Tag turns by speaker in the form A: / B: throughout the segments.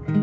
A: Good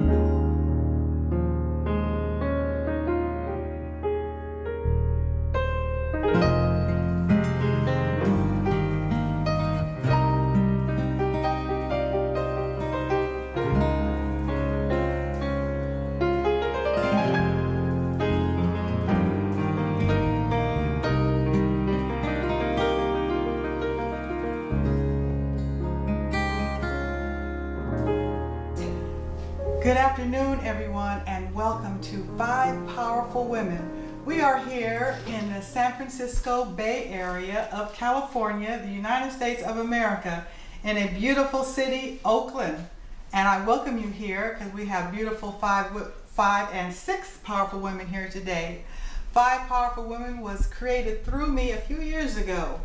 A: afternoon, everyone, and welcome to 5 Powerful Women. We are here in the San Francisco Bay Area of California, the United States of America, in a beautiful city, Oakland. And I welcome you here because we have beautiful 5 and 6 powerful women here today. 5 Powerful Women was created through me a few years ago.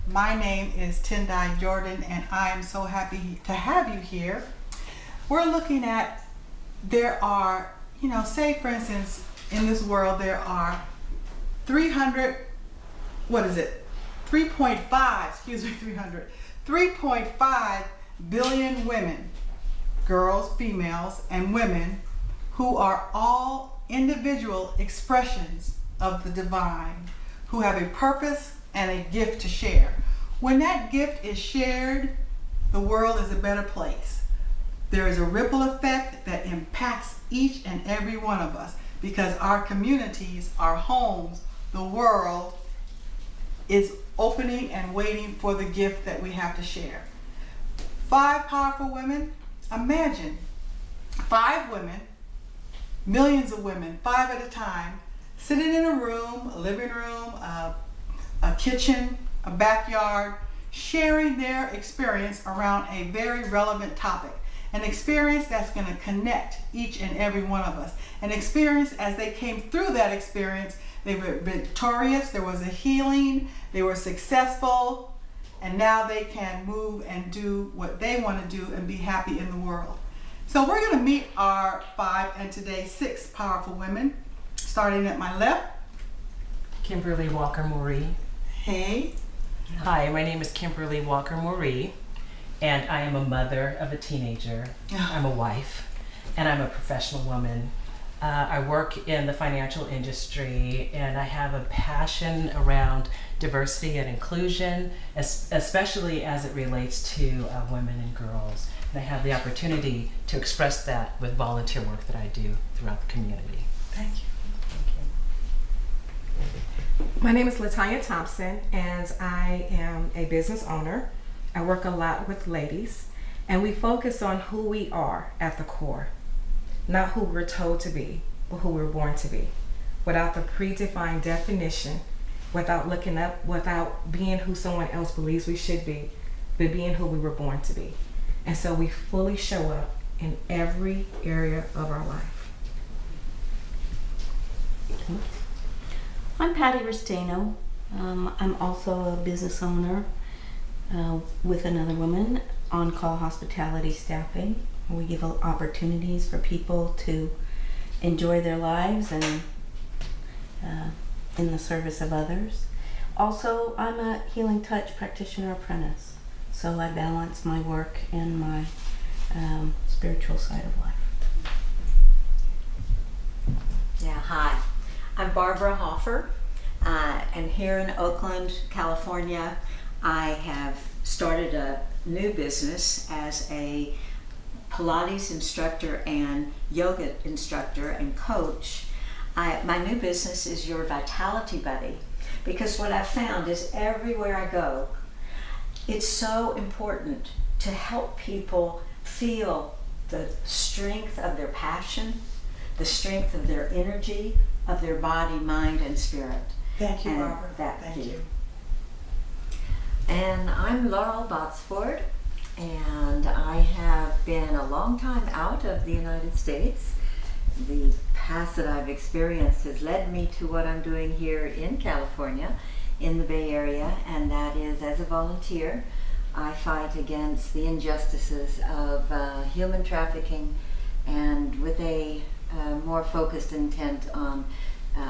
A: My name is Tendai Jordan, and I am so happy to have you here. We're looking at there are, say for instance, in this world there are 3.5 billion women, girls, females, and women who are all individual expressions of the divine, who have a purpose and a gift to share. When that gift is shared, the world is a better place. There is a ripple effect that impacts each and every one of us because our communities, our homes, the world is opening and waiting for the gift that we have to share. 5 powerful women. Imagine 5 women, millions of women, 5 at a time, sitting in a room, a living room, a kitchen, a backyard, sharing their experience around a very relevant topic. An experience that's going to connect each and every one of us. An experience, as they came through that experience, they were victorious, there was a healing, they were successful, and now they can move and do what they want to do and be happy in the world. So we're going to meet our 5 and today 6 powerful women, starting at my left.
B: Kimberly Walker-Maury.
A: Hey.
B: Hi, my name is Kimberly Walker-Maury. And I am a mother of a teenager, I'm a wife, and I'm a professional woman. I work in the financial industry, and I have a passion around diversity and inclusion, especially as it relates to women and girls. And I have the opportunity to express that with volunteer work that I do throughout the community.
A: Thank you.
B: Thank you.
C: My name is Latanya Thompson, and I am a business owner. I work a lot with ladies, and we focus on who we are at the core, not who we're told to be, but who we're born to be, without the predefined definition, without looking up, without being who someone else believes we should be, but being who we were born to be. And so we fully show up in every area of our life.
D: I'm Patty Restaino. I'm also a business owner with another woman, on-call hospitality staffing. We give opportunities for people to enjoy their lives and in the service of others. Also, I'm a Healing Touch practitioner apprentice, so I balance my work and my spiritual side of life.
E: Yeah, hi. I'm Barbara Hoffer, and here in Oakland, California, I have started a new business as a Pilates instructor and yoga instructor and coach. My new business is Your Vitality Buddy, because what I've found is everywhere I go, it's so important to help people feel the strength of their passion, the strength of their energy, of their body, mind, and spirit.
A: Thank you,
E: And
A: Barbara.
E: Thank you.
F: And I'm Laurel Botsford, and I have been a long time out of the United States. The past that I've experienced has led me to what I'm doing here in California, in the Bay Area, and that is as a volunteer. I fight against the injustices of human trafficking, and with a more focused intent on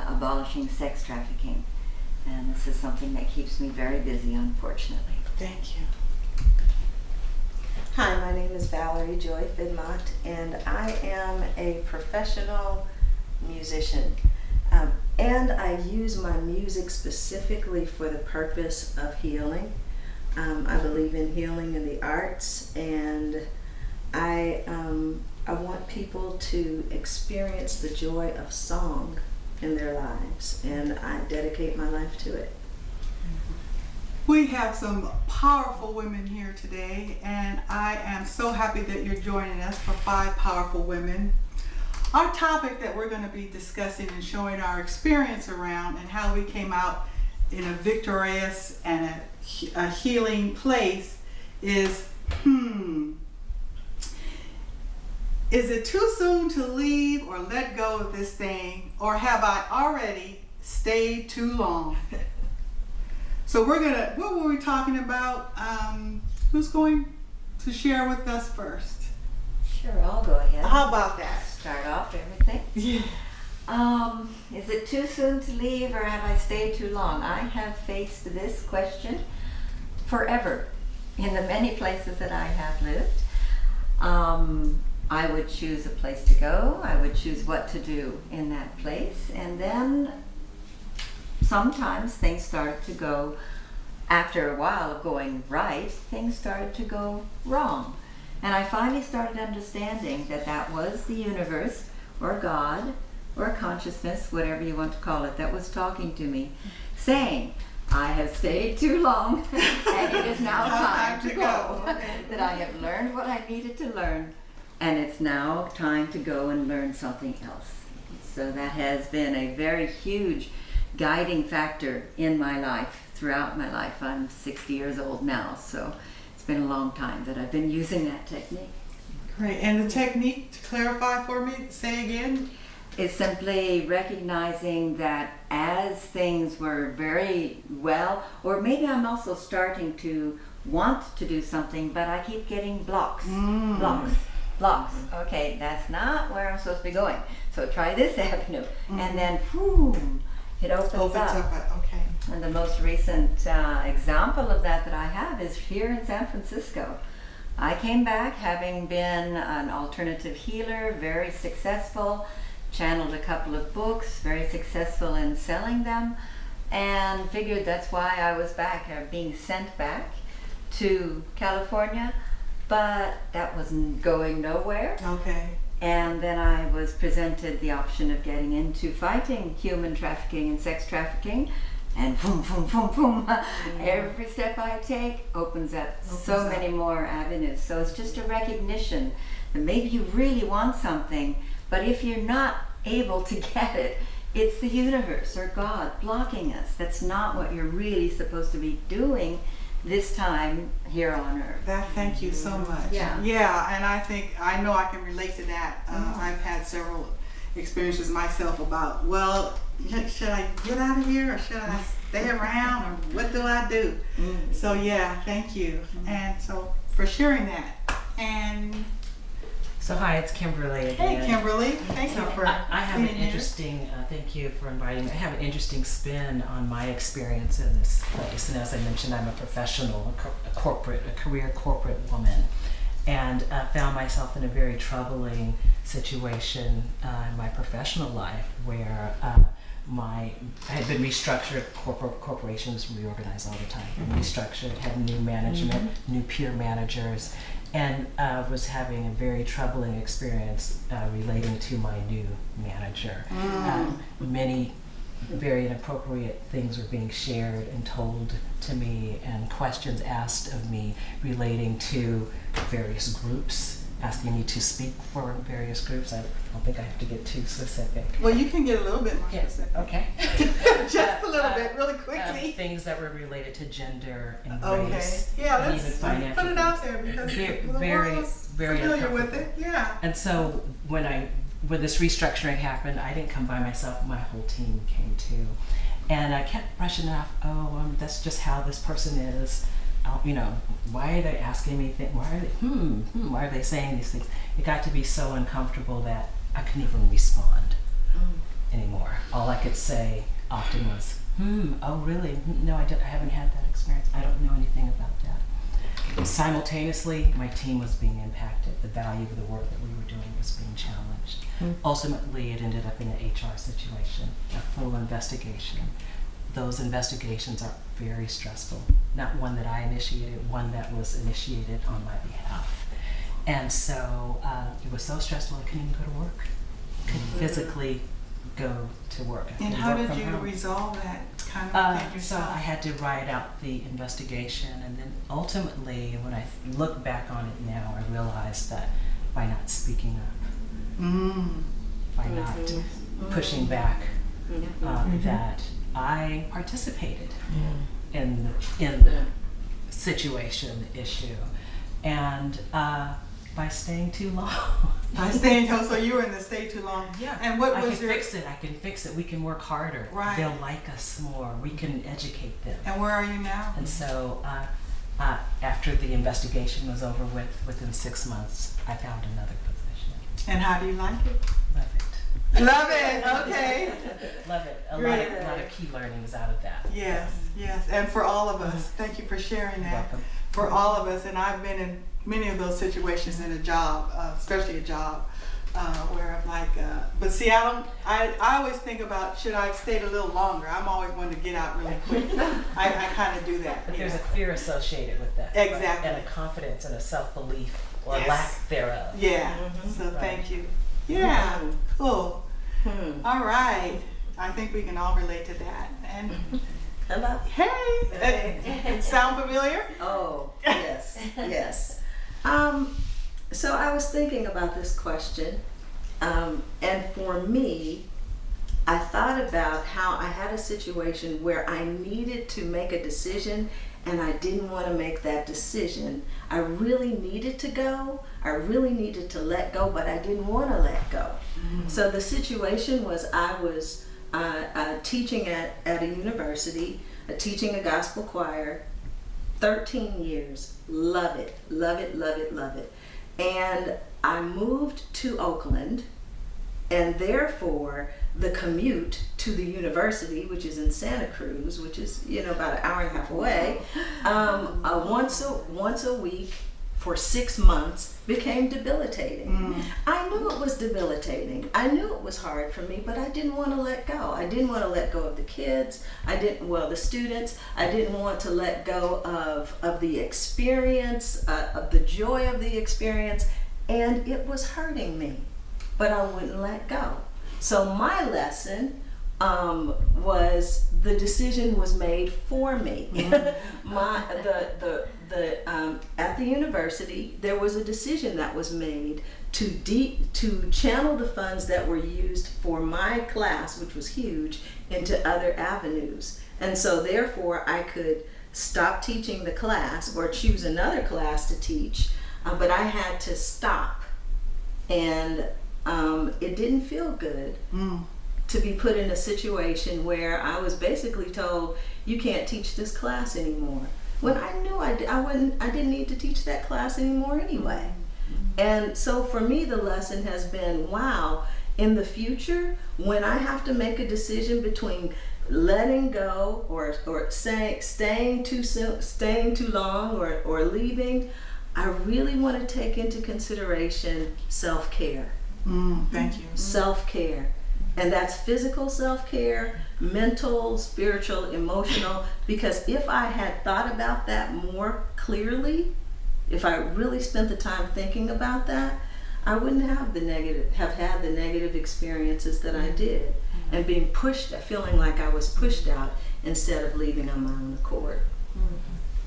F: abolishing sex trafficking. And this is something that keeps me very busy, unfortunately.
A: Thank you.
G: Hi, my name is Valerie Joy Fidmont, and I am a professional musician. And I use my music specifically for the purpose of healing. I believe in healing in the arts, and I want people to experience the joy of song in their lives, and I dedicate my life to it.
A: We have some powerful women here today, and I am so happy that you're joining us for 5 Powerful Women. Our topic that we're going to be discussing and showing our experience around and how we came out in a victorious and a healing place is, is it too soon to leave or let go of this thing, or have I already stayed too long? So what were we talking about? Who's going to share with us first?
F: Sure, I'll go ahead.
A: How about that?
F: Start off everything.
A: Yeah.
F: Is it too soon to leave, or have I stayed too long? I have faced this question forever in the many places that I have lived. I would choose a place to go. I would choose what to do in that place, and then sometimes things started to go, after a while of going right, things started to go wrong. And I finally started understanding that that was the universe, or God, or consciousness, whatever you want to call it, that was talking to me, saying, I have stayed too long, and it is now time to go. That I have learned what I needed to learn, and it's now time to go and learn something else. So that has been a very huge guiding factor in my life, throughout my life. I'm 60 years old now, so it's been a long time that I've been using that technique.
A: Great. And the technique, to clarify for me, say again?
F: Is simply recognizing that as things were very well, or maybe I'm also starting to want to do something, but I keep getting blocks. Blocks. Okay, that's not where I'm supposed to be going. So try this avenue. And then, it opens up.
A: Okay.
F: And the most recent example of that I have is here in San Francisco. I came back having been an alternative healer, very successful, channeled a couple of books, very successful in selling them, and figured that's why I was back, being sent back to California, but that wasn't going nowhere.
A: Okay.
F: And then I was presented the option of getting into fighting human trafficking and sex trafficking, and every step I take opens up so many more avenues. So it's just a recognition that maybe you really want something, but if you're not able to get it, it's the universe or God blocking us. That's not what you're really supposed to be doing this time here on earth.
A: Thank you so much.
F: Yeah.
A: Yeah, and I know I can relate to that. I've had several experiences myself about, well, should I get out of here, or should I stay around, or what do I do? So yeah, thank you. And so for sharing that. And
B: So hi, it's Kimberly again.
A: hey, Kimberly, thank you for
B: I have
A: being
B: an
A: here.
B: interesting, thank you for inviting me. I have an interesting spin on my experience in this place. And as I mentioned, I'm a professional, a career corporate woman. And found myself in a very troubling situation in my professional life where I had been restructured. Corporations reorganize all the time. Restructured, had new management, new peer managers, and was having a very troubling experience relating to my new manager. Many very inappropriate things were being shared and told to me, and questions asked of me relating to various groups, asking me to speak for various groups. I don't think I have to get too specific.
A: Well, you can get a little bit more
B: Yes,
A: specific.
B: okay.
A: Just a little bit, really quickly.
B: Things that were related to gender and
A: Okay.
B: race,
A: Yeah,
B: and even
A: let's
B: financial.
A: put it out there because
B: Very,
A: the
B: very,
A: world's
B: very
A: familiar with
B: uncomfortable.
A: it. Yeah.
B: And so when this restructuring happened, I didn't come by myself. My whole team came too, and I kept brushing it off. That's just how this person is. Why are they asking me things? Why are they saying these things? It got to be so uncomfortable that I couldn't even respond anymore. All I could say often was, oh really? No, I haven't had that experience. I don't know anything about that. simultaneously, my team was being impacted. The value of the work that we were doing was being challenged. Ultimately, it ended up in an HR situation, a full investigation. Those investigations are very stressful. Not one that I initiated, one that was initiated on my behalf. And so it was so stressful I couldn't even go to work. Couldn't physically go to work.
A: And how did you resolve that kind of thing
B: So
A: yourself?
B: I had to write out the investigation, and then ultimately, when I look back on it now, I realized that by not speaking up, by not pushing back, that I participated in the situation, the issue, and by staying too long.
A: By staying home, so you were in the state too long.
B: Yeah.
A: And what
B: I
A: was
B: can
A: your?
B: fix it. I can fix it. We can work harder.
A: Right.
B: They'll like us more. We can educate them.
A: And where are you now?
B: And so, after the investigation was over with, within 6 months, I found another position.
A: And how do you like it?
B: Love it.
A: Love it. Okay.
B: Love it. A
A: Great.
B: lot of key learnings out of that.
A: Yes, yes. And for all of us, thank you for sharing
B: You're
A: that.
B: welcome.
A: For all of us, and I've been in many of those situations in a job, especially a job where I'm like, but see, I always think about, should I have stayed a little longer? I'm always one to get out really quick. I kind of do that.
B: But there's a fear associated with that.
A: Exactly.
B: Right? And a confidence and a self-belief or
A: Yes.
B: lack thereof.
A: Yeah, so thank you. Yeah, cool. All right. I think we can all relate to that. And
G: Hello.
A: hey, sound familiar?
G: Oh, yes, yes. So I was thinking about this question, and for me, I thought about how I had a situation where I needed to make a decision and I didn't want to make that decision. I really needed to go, I really needed to let go, but I didn't want to let go. So the situation was I was teaching at a university, teaching a gospel choir, 13 years, love it, love it, love it, love it. And I moved to Oakland, and therefore the commute to the university, which is in Santa Cruz, which is, you know, about an hour and a half away, once a week for 6 months became debilitating. I knew it was debilitating. I knew it was hard for me, but I didn't want to let go. I didn't want to let go of the kids. The students. I didn't want to let go of the experience, of the joy of the experience, and it was hurting me, but I wouldn't let go. So my lesson was the decision was made for me. At the university, there was a decision that was made to channel the funds that were used for my class, which was huge, into other avenues. And so therefore I could stop teaching the class or choose another class to teach, but I had to stop. And it didn't feel good to be put in a situation where I was basically told, you can't teach this class anymore. When I knew I didn't need to teach that class anymore anyway. And so for me, the lesson has been, wow, in the future, when I have to make a decision between letting go or staying too long or leaving, I really want to take into consideration self-care.
A: Thank you.
G: Self-care. And that's physical self-care, mental, spiritual, emotional, because if I had thought about that more clearly, if I really spent the time thinking about that, I wouldn't have had the negative experiences that I did, and being feeling like I was pushed out instead of leaving on my own accord.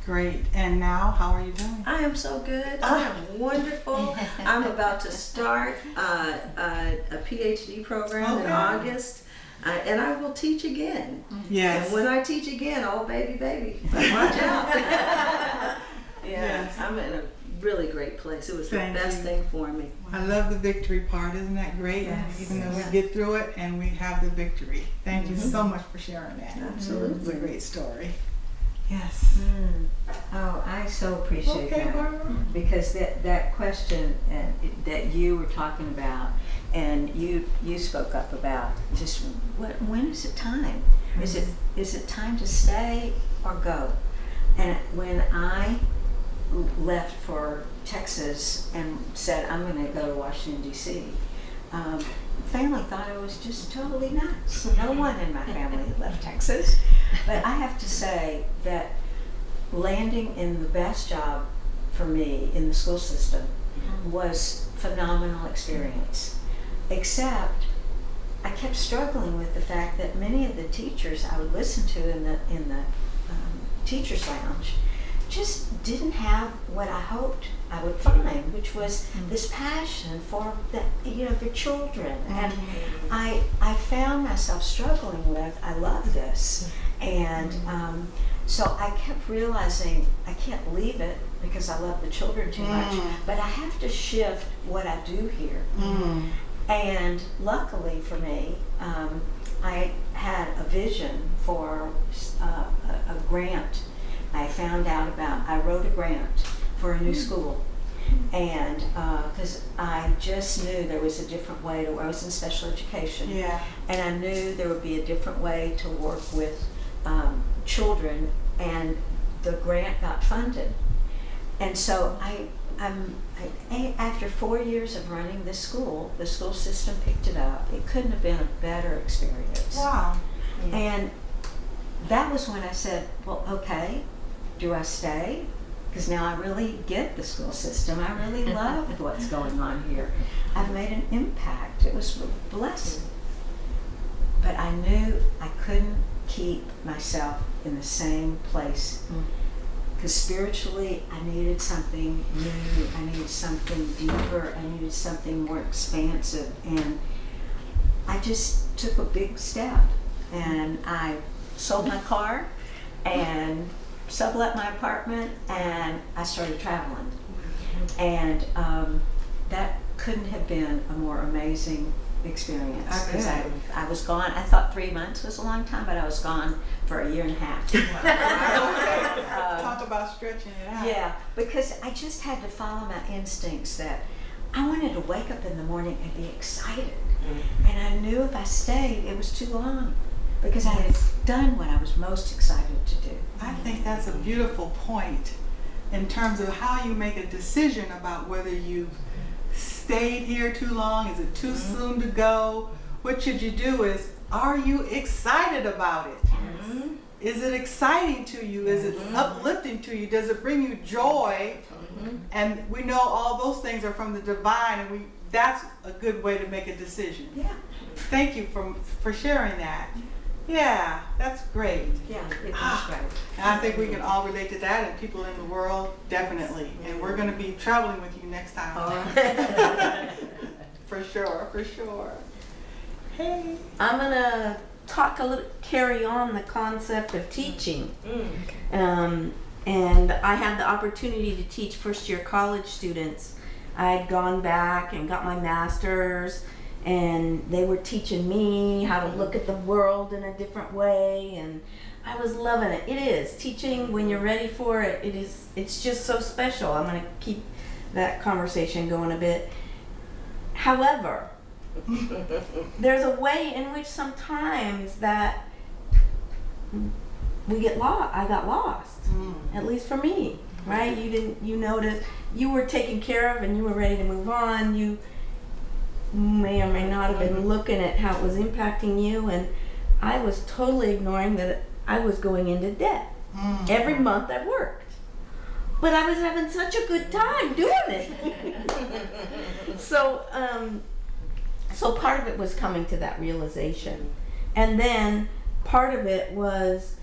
A: Great. And now, how are you doing?
G: I am so good. I am wonderful. I'm about to start a PhD program in August, and I will teach again.
A: Yes.
G: And when I teach again, oh baby, watch out.
A: Yes.
G: I'm in a really great place. It was the
A: Thank
G: best
A: you.
G: thing for me.
A: I love the victory part. Isn't that great?
C: Yes.
A: Even though we get through it and we have the victory. Thank you so much for sharing that.
G: Absolutely.
A: It's a great story. Yes.
E: Oh, I so appreciate
A: Okay,
E: that.
A: Barbara.
E: Because that question that you were talking about, and you spoke up about, just when is it time? Is it time to stay or go? And when I left for Texas and said, I'm going to go to Washington, D.C., family thought I was just totally nuts. No one in my family had left Texas. But I have to say that landing in the best job for me in the school system was a phenomenal experience. Except I kept struggling with the fact that many of the teachers I would listen to in the teachers lounge just didn't have what I hoped I would find, which was this passion for the children. And I found myself struggling with, I love this. And so I kept realizing I can't leave it because I love the children too much, but I have to shift what I do here. And luckily for me, I had a vision for a grant. I found out about, I wrote a grant for a new school. And because I just knew there was a different way to, I was in special education. And I knew there would be a different way to work with children, and the grant got funded. And so after 4 years of running this school, the school system picked it up. It couldn't have been a better experience.
A: Wow.
E: And that was when I said, well, okay, do I stay? Because now I really get the school system. I really love what's going on here. I've made an impact. It was a blessing. But I knew I couldn't keep myself in the same place. Because spiritually, I needed something new. I needed something deeper. I needed something more expansive. And I just took a big step. And I sold my car and sublet my apartment, and I started traveling. And that couldn't have been a more amazing experience. Because I was gone. I thought 3 months was a long time, but I was gone for a year and a half.
A: Talk about stretching it out.
E: Yeah, because I just had to follow my instincts that I wanted to wake up in the morning and be excited. And I knew if I stayed, it was too long, because I had done what I was most excited to do.
A: I think that's a beautiful point in terms of how you make a decision about whether you've stayed here too long, is it too soon to go? What should you do is, are you excited about it? Is it exciting to you? Is it uplifting to you? Does it bring you joy? And we know all those things are from the divine, and that's a good way to make a decision.
E: Yeah.
A: Thank you for sharing that. Yeah, that's great.
E: Yeah, it was great.
A: And I think we can all relate to that, and people in the world, definitely. And we're going to be traveling with you next time. For sure, for sure. Hey.
D: I'm gonna talk a little, carry on the concept of teaching. And I had the opportunity to teach first-year college students. I had gone back and got my master's, and they were teaching me how to look at the world in a different way, and I was loving it. It is teaching when you're ready for it. It's just so special. I'm going to keep that conversation going a bit. However, there's a way in which sometimes that we get lost. I got lost, at least for me, right? You noticed, you were taken care of and you were ready to move on. You may or may not have been looking at how it was impacting you, and I was totally ignoring that I was going into debt. Every month I worked, but I was having such a good time doing it. So part of it was coming to that realization, and then part of it was